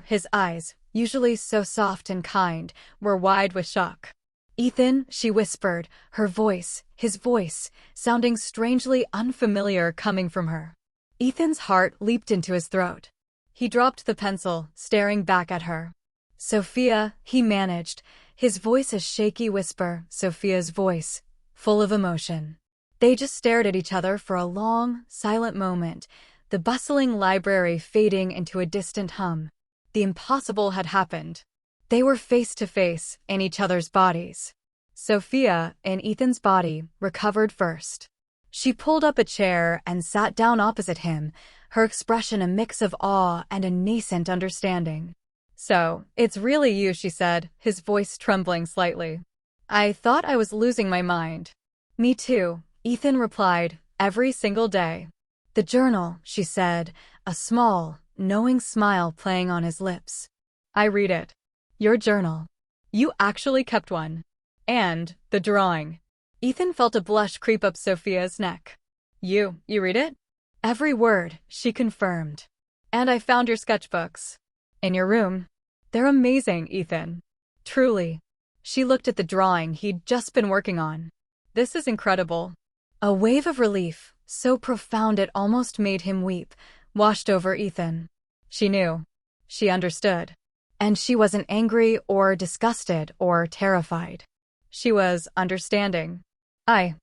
His eyes, usually so soft and kind, were wide with shock. "Ethan," she whispered, his voice, sounding strangely unfamiliar coming from her. Ethan's heart leaped into his throat. He dropped the pencil, staring back at her. "Sophia," he managed, his voice a shaky whisper, Sophia's voice, full of emotion. They just stared at each other for a long, silent moment, the bustling library fading into a distant hum. The impossible had happened. They were face to face, in each other's bodies. Sophia, in Ethan's body, recovered first. She pulled up a chair and sat down opposite him, her expression a mix of awe and a nascent understanding. "So, it's really you," she said, his voice trembling slightly. "I thought I was losing my mind." "Me too," Ethan replied, "every single day." "The journal," she said, a small, knowing smile playing on his lips. "I read it." "Your journal. You actually kept one. And the drawing." Ethan felt a blush creep up Sophia's neck. You read it?" "Every word," she confirmed. "And I found your sketchbooks. In your room. They're amazing, Ethan. Truly." She looked at the drawing he'd just been working on. "This is incredible." A wave of relief, so profound it almost made him weep, washed over Ethan. She knew. She understood. And she wasn't angry or disgusted or terrified. She was understanding. I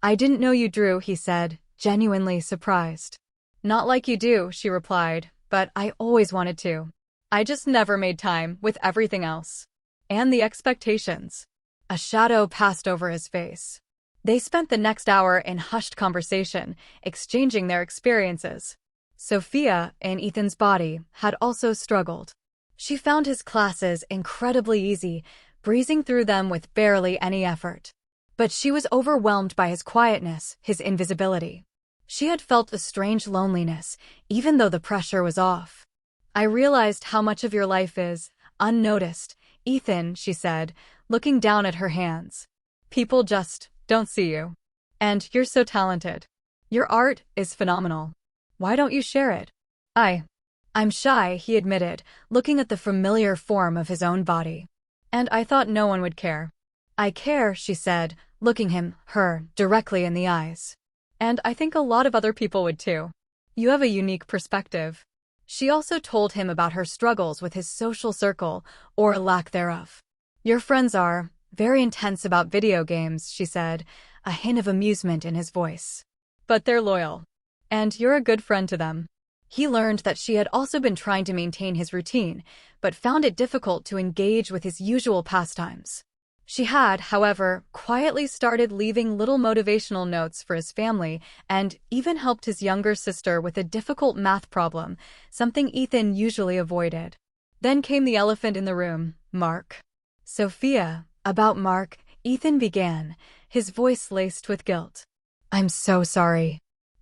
I didn't know you drew, he said, genuinely surprised. Not like you do, she replied, but I always wanted to. I just never made time with everything else. And the expectations. A shadow passed over his face. They spent the next hour in hushed conversation, exchanging their experiences. Sophia, in Ethan's body, had also struggled. She found his classes incredibly easy, breezing through them with barely any effort. But she was overwhelmed by his quietness, his invisibility. She had felt a strange loneliness, even though the pressure was off. I realized how much of your life is unnoticed, Ethan, she said, looking down at her hands. People just don't see you. And you're so talented. Your art is phenomenal. Why don't you share it? I'm shy, he admitted, looking at the familiar form of his own body. And I thought no one would care. I care, she said, looking her, directly in the eyes. And I think a lot of other people would too. You have a unique perspective. She also told him about her struggles with his social circle, or lack thereof. Your friends are very intense about video games, she said, a hint of amusement in his voice. But they're loyal. And you're a good friend to them. He learned that she had also been trying to maintain his routine, but found it difficult to engage with his usual pastimes. She had, however, quietly started leaving little motivational notes for his family and even helped his younger sister with a difficult math problem, something Ethan usually avoided. Then came the elephant in the room, Mark. Sophia, about Mark, Ethan began, his voice laced with guilt. I'm so sorry.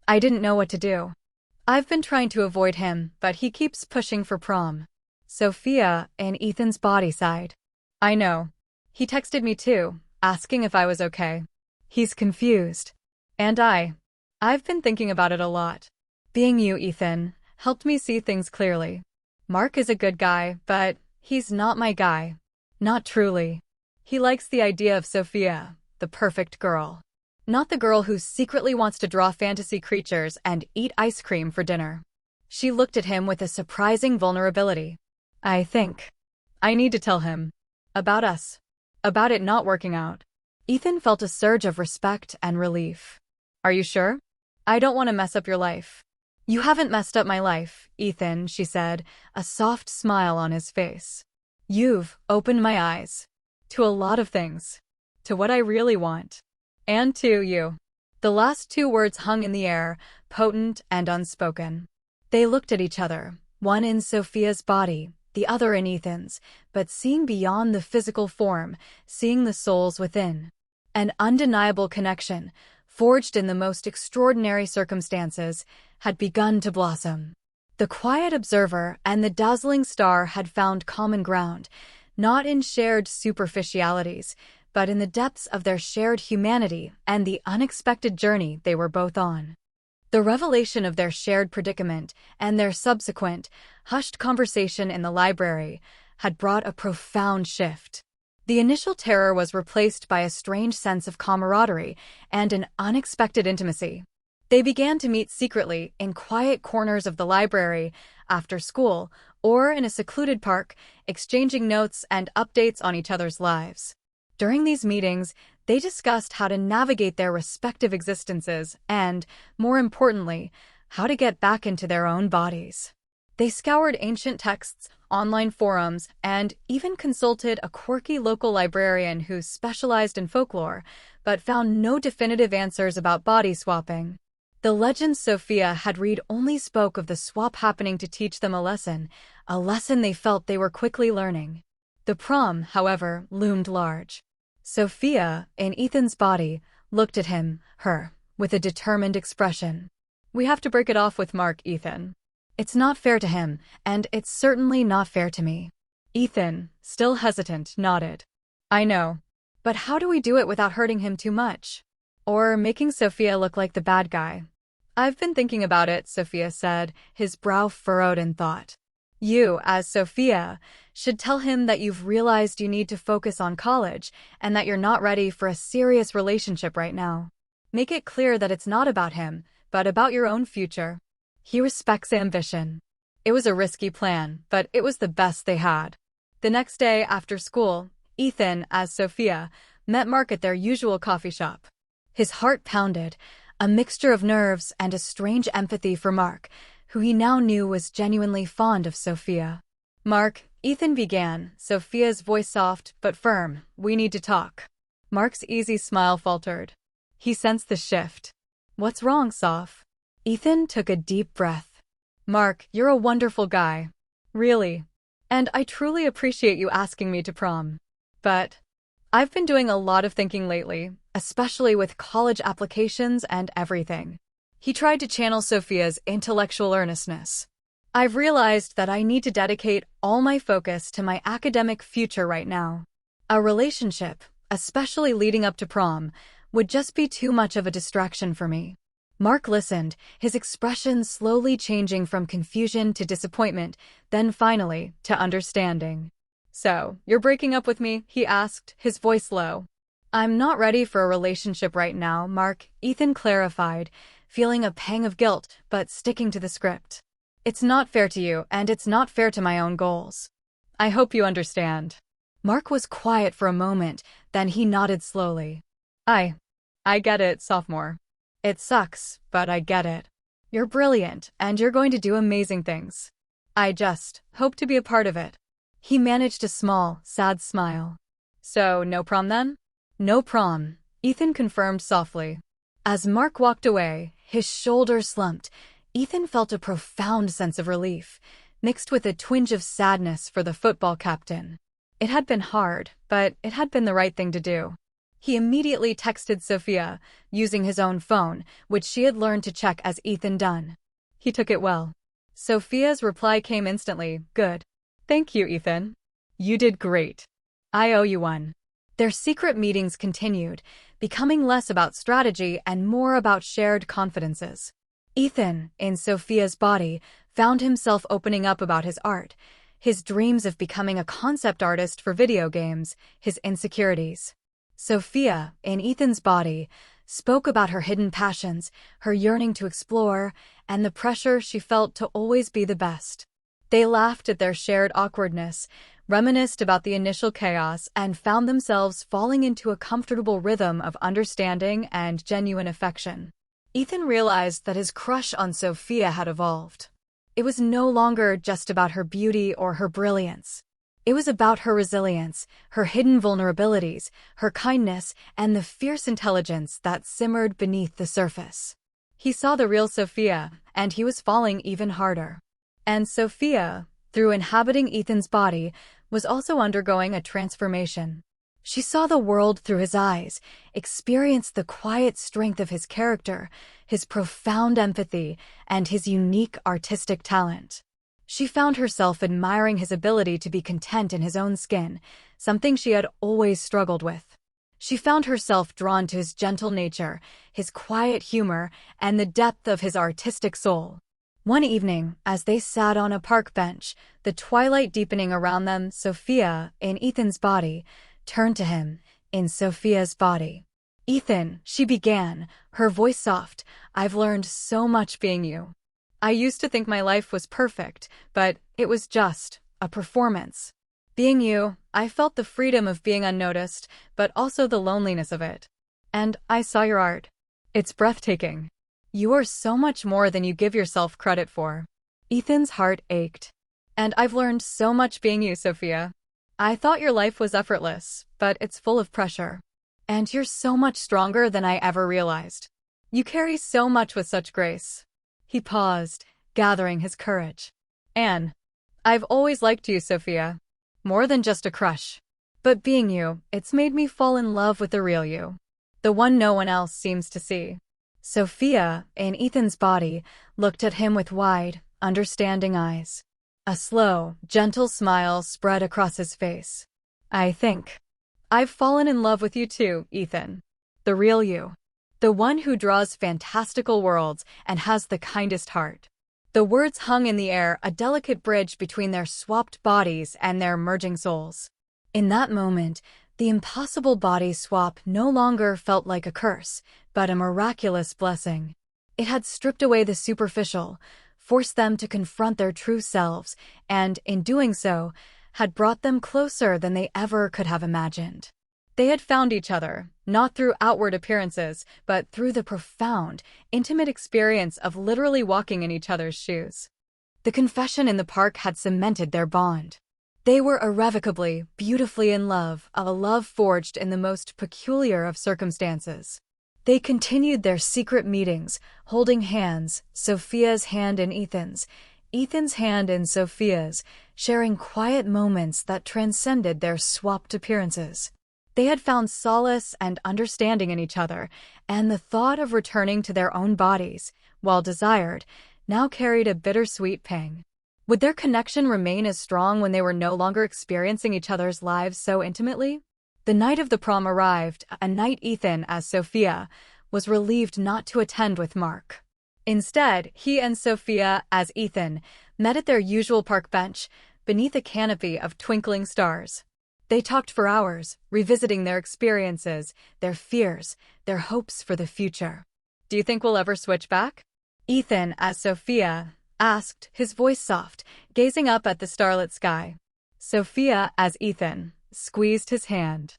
I didn't know what to do. I've been trying to avoid him, but he keeps pushing for prom. Sophia, in Ethan's body, sighed. I know. He texted me too, asking if I was okay. He's confused. And I've been thinking about it a lot. Being you, Ethan, helped me see things clearly. Mark is a good guy, but he's not my guy. Not truly. He likes the idea of Sophia, the perfect girl. Not the girl who secretly wants to draw fantasy creatures and eat ice cream for dinner. She looked at him with a surprising vulnerability. I think I need to tell him. About us. About it not working out. Ethan felt a surge of respect and relief. Are you sure? I don't want to mess up your life. You haven't messed up my life, Ethan, she said, a soft smile on his face. You've opened my eyes. To a lot of things. To what I really want. And to you. The last two words hung in the air, potent and unspoken. They looked at each other, one in Sophia's body, the other in Ethan's, but seeing beyond the physical form, seeing the souls within. An undeniable connection, forged in the most extraordinary circumstances, had begun to blossom. The quiet observer and the dazzling star had found common ground, not in shared superficialities, but in the depths of their shared humanity and the unexpected journey they were both on. The revelation of their shared predicament and their subsequent, hushed conversation in the library had brought a profound shift. The initial terror was replaced by a strange sense of camaraderie and an unexpected intimacy. They began to meet secretly in quiet corners of the library, after school, or in a secluded park, exchanging notes and updates on each other's lives. During these meetings, they discussed how to navigate their respective existences and, more importantly, how to get back into their own bodies. They scoured ancient texts, online forums, and even consulted a quirky local librarian who specialized in folklore, but found no definitive answers about body swapping. The legends Sophia had read only spoke of the swap happening to teach them a lesson they felt they were quickly learning. The prom, however, loomed large. Sophia, in Ethan's body, looked at her, with a determined expression. We have to break it off with Mark, Ethan. It's not fair to him, and it's certainly not fair to me. Ethan, still hesitant, nodded. I know. But how do we do it without hurting him too much? Or making Sophia look like the bad guy? I've been thinking about it, Sophia said, his brow furrowed in thought. You, as Sophia, should tell him that you've realized you need to focus on college and that you're not ready for a serious relationship right now. Make it clear that it's not about him, but about your own future. He respects ambition. It was a risky plan, but it was the best they had. The next day after school, Ethan, as Sophia, met Mark at their usual coffee shop. His heart pounded, a mixture of nerves and a strange empathy for Mark, who he now knew was genuinely fond of Sophia. "Mark," Ethan began, Sophia's voice soft but firm, "we need to talk." Mark's easy smile faltered. He sensed the shift. "What's wrong, Soph?" Ethan took a deep breath. "Mark, you're a wonderful guy. Really. And I truly appreciate you asking me to prom. But I've been doing a lot of thinking lately, especially with college applications and everything." He tried to channel Sophia's intellectual earnestness. "I've realized that I need to dedicate all my focus to my academic future right now. A relationship, especially leading up to prom, would just be too much of a distraction for me." Mark listened, his expression slowly changing from confusion to disappointment, then finally to understanding. "So, you're breaking up with me?" he asked, his voice low. "I'm not ready for a relationship right now, Mark," Ethan clarified, feeling a pang of guilt, but sticking to the script. "It's not fair to you, and it's not fair to my own goals. I hope you understand." Mark was quiet for a moment, then he nodded slowly. I get it, sophomore. It sucks, but I get it. You're brilliant, and you're going to do amazing things. I just hope to be a part of it." He managed a small, sad smile. "So, no prom then?" "No prom," Ethan confirmed softly. As Mark walked away, his shoulders slumped. Ethan felt a profound sense of relief, mixed with a twinge of sadness for the football captain. It had been hard, but it had been the right thing to do. He immediately texted Sophia, using his own phone, which she had learned to check as Ethan done. He took it well. Sophia's reply came instantly, "Good. Thank you, Ethan. You did great. I owe you one." Their secret meetings continued, becoming less about strategy and more about shared confidences. Ethan, in Sophia's body, found himself opening up about his art, his dreams of becoming a concept artist for video games, his insecurities. Sophia, in Ethan's body, spoke about her hidden passions, her yearning to explore, and the pressure she felt to always be the best. They laughed at their shared awkwardness, reminisced about the initial chaos, and found themselves falling into a comfortable rhythm of understanding and genuine affection. Ethan realized that his crush on Sophia had evolved. It was no longer just about her beauty or her brilliance. It was about her resilience, her hidden vulnerabilities, her kindness, and the fierce intelligence that simmered beneath the surface. He saw the real Sophia, and he was falling even harder. And Sophia, through inhabiting Ethan's body, was also undergoing a transformation. She saw the world through his eyes, experienced the quiet strength of his character, his profound empathy, and his unique artistic talent. She found herself admiring his ability to be content in his own skin, something she had always struggled with. She found herself drawn to his gentle nature, his quiet humor, and the depth of his artistic soul. One evening, as they sat on a park bench, the twilight deepening around them, Sophia, in Ethan's body, turned to him, in Sophia's body. "Ethan," she began, her voice soft, "I've learned so much being you. I used to think my life was perfect, but it was just a performance. Being you, I felt the freedom of being unnoticed, but also the loneliness of it. And I saw your art. It's breathtaking. You are so much more than you give yourself credit for." Ethan's heart ached. "And I've learned so much being you, Sophia. I thought your life was effortless, but it's full of pressure. And you're so much stronger than I ever realized. You carry so much with such grace." He paused, gathering his courage. "Anne, I've always liked you, Sophia. More than just a crush. But being you, it's made me fall in love with the real you. The one no one else seems to see." Sophia, in Ethan's body, looked at him with wide, understanding eyes. A slow, gentle smile spread across his face. "I think I've fallen in love with you too, Ethan. The real you. The one who draws fantastical worlds and has the kindest heart." The words hung in the air, a delicate bridge between their swapped bodies and their merging souls. In that moment, the impossible body swap no longer felt like a curse, but a miraculous blessing. It had stripped away the superficial, forced them to confront their true selves, and, in doing so, had brought them closer than they ever could have imagined. They had found each other, not through outward appearances, but through the profound, intimate experience of literally walking in each other's shoes. The confession in the park had cemented their bond. They were irrevocably, beautifully in love, a love forged in the most peculiar of circumstances. They continued their secret meetings, holding hands, Sophia's hand in Ethan's, Ethan's hand in Sophia's, sharing quiet moments that transcended their swapped appearances. They had found solace and understanding in each other, and the thought of returning to their own bodies, while desired, now carried a bittersweet pang. Would their connection remain as strong when they were no longer experiencing each other's lives so intimately? The night of the prom arrived, a night Ethan, as Sophia, was relieved not to attend with Mark. Instead, he and Sophia, as Ethan, met at their usual park bench, beneath a canopy of twinkling stars. They talked for hours, revisiting their experiences, their fears, their hopes for the future. "Do you think we'll ever switch back?" Ethan, as Sophia, asked, his voice soft, gazing up at the starlit sky. Sophia, as Ethan, squeezed his hand.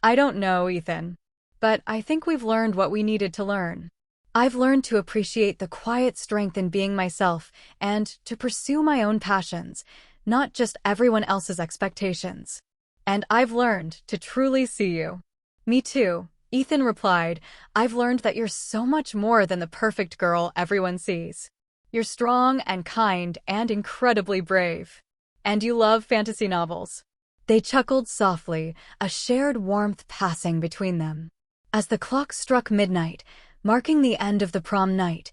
"I don't know, Ethan. But I think we've learned what we needed to learn. I've learned to appreciate the quiet strength in being myself and to pursue my own passions, not just everyone else's expectations. And I've learned to truly see you." "Me too," Ethan replied. "I've learned that you're so much more than the perfect girl everyone sees. You're strong and kind and incredibly brave. And you love fantasy novels." They chuckled softly, a shared warmth passing between them. As the clock struck midnight, marking the end of the prom night,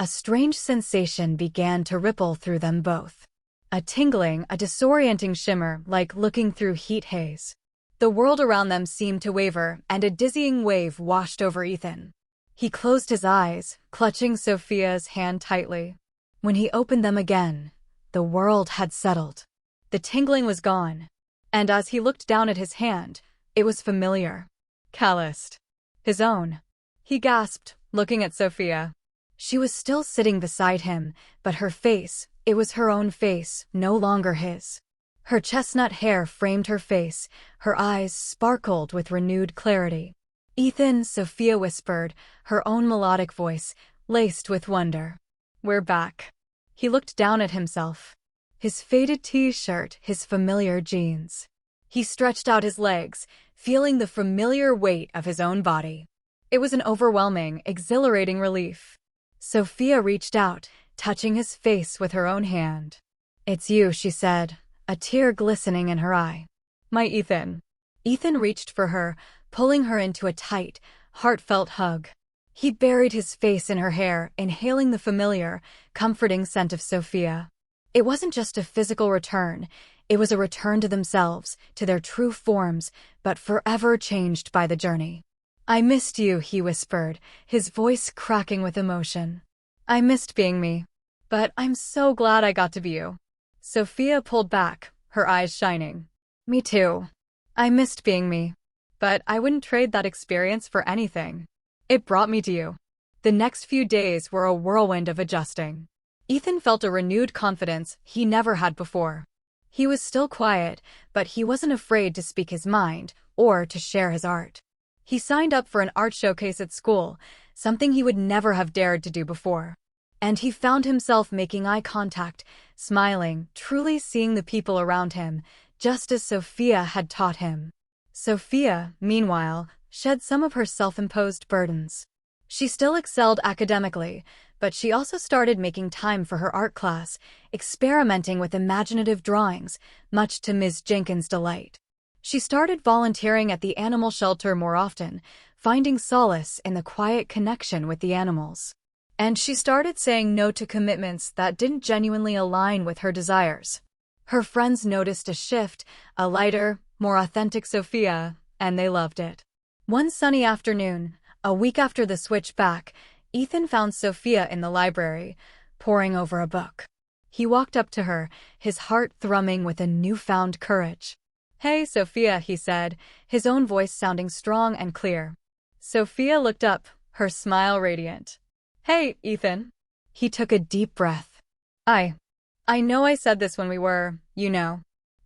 a strange sensation began to ripple through them both. A tingling, a disorienting shimmer, like looking through heat haze. The world around them seemed to waver, and a dizzying wave washed over Ethan. He closed his eyes, clutching Sophia's hand tightly. When he opened them again, the world had settled. The tingling was gone, and as he looked down at his hand, it was familiar. Calloused. His own. He gasped, looking at Sophia. She was still sitting beside him, but her face, it was her own face, no longer his. Her chestnut hair framed her face, her eyes sparkled with renewed clarity. "Ethan," Sophia whispered, her own melodic voice, laced with wonder. "We're back." He looked down at himself. His faded t-shirt, his familiar jeans. He stretched out his legs, feeling the familiar weight of his own body. It was an overwhelming, exhilarating relief. Sophia reached out, touching his face with her own hand. "It's you," she said, a tear glistening in her eye. "My Ethan." Ethan reached for her, pulling her into a tight, heartfelt hug. He buried his face in her hair, inhaling the familiar, comforting scent of Sophia. It wasn't just a physical return. It was a return to themselves, to their true forms, but forever changed by the journey. "I missed you," he whispered, his voice cracking with emotion. "I missed being me. But I'm so glad I got to be you." Sophia pulled back, her eyes shining. "Me too. I missed being me. But I wouldn't trade that experience for anything. It brought me to you." The next few days were a whirlwind of adjusting. Ethan felt a renewed confidence he never had before. He was still quiet, but he wasn't afraid to speak his mind or to share his art. He signed up for an art showcase at school, something he would never have dared to do before. And he found himself making eye contact, smiling, truly seeing the people around him, just as Sophia had taught him. Sophia, meanwhile, shed some of her self-imposed burdens. She still excelled academically, but she also started making time for her art class, experimenting with imaginative drawings, much to Ms. Jenkins' delight. She started volunteering at the animal shelter more often, finding solace in the quiet connection with the animals. And she started saying no to commitments that didn't genuinely align with her desires. Her friends noticed a shift, a lighter, more authentic Sophia, and they loved it. One sunny afternoon, a week after the switch back, Ethan found Sophia in the library, poring over a book. He walked up to her, his heart thrumming with a newfound courage. "Hey, Sophia," he said, his own voice sounding strong and clear. Sophia looked up, her smile radiant. "Hey, Ethan." He took a deep breath. I know I said this when we were,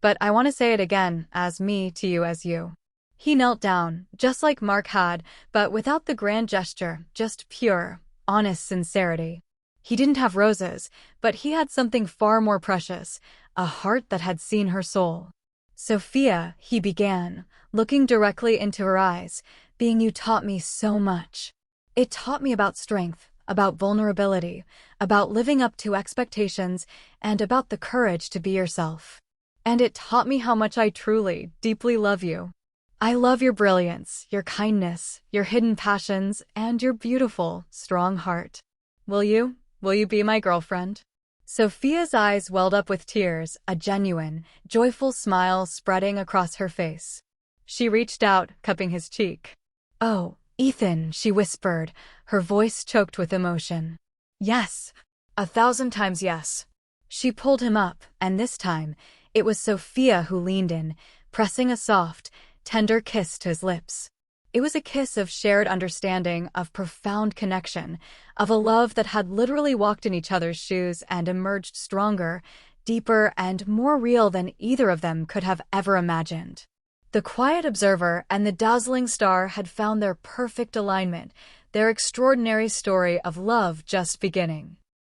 but I want to say it again, as me to you as you." He knelt down, just like Mark had, but without the grand gesture, just pure, honest sincerity. He didn't have roses, but he had something far more precious, a heart that had seen her soul. Sophia, he began, looking directly into her eyes, being you taught me so much. It taught me about strength, about vulnerability, about living up to expectations, and about the courage to be yourself. And it taught me how much I truly, deeply love you. I love your brilliance, your kindness, your hidden passions, and your beautiful, strong heart. Will you? Will you be my girlfriend? Sophia's eyes welled up with tears, a genuine, joyful smile spreading across her face. She reached out, cupping his cheek. "Oh, Ethan," she whispered, her voice choked with emotion. "Yes. 1,000 times yes." She pulled him up, and this time, it was Sophia who leaned in, pressing a soft, tender kiss to his lips. It was a kiss of shared understanding, of profound connection, of a love that had literally walked in each other's shoes and emerged stronger, deeper, and more real than either of them could have ever imagined. The quiet observer and the dazzling star had found their perfect alignment, their extraordinary story of love just beginning.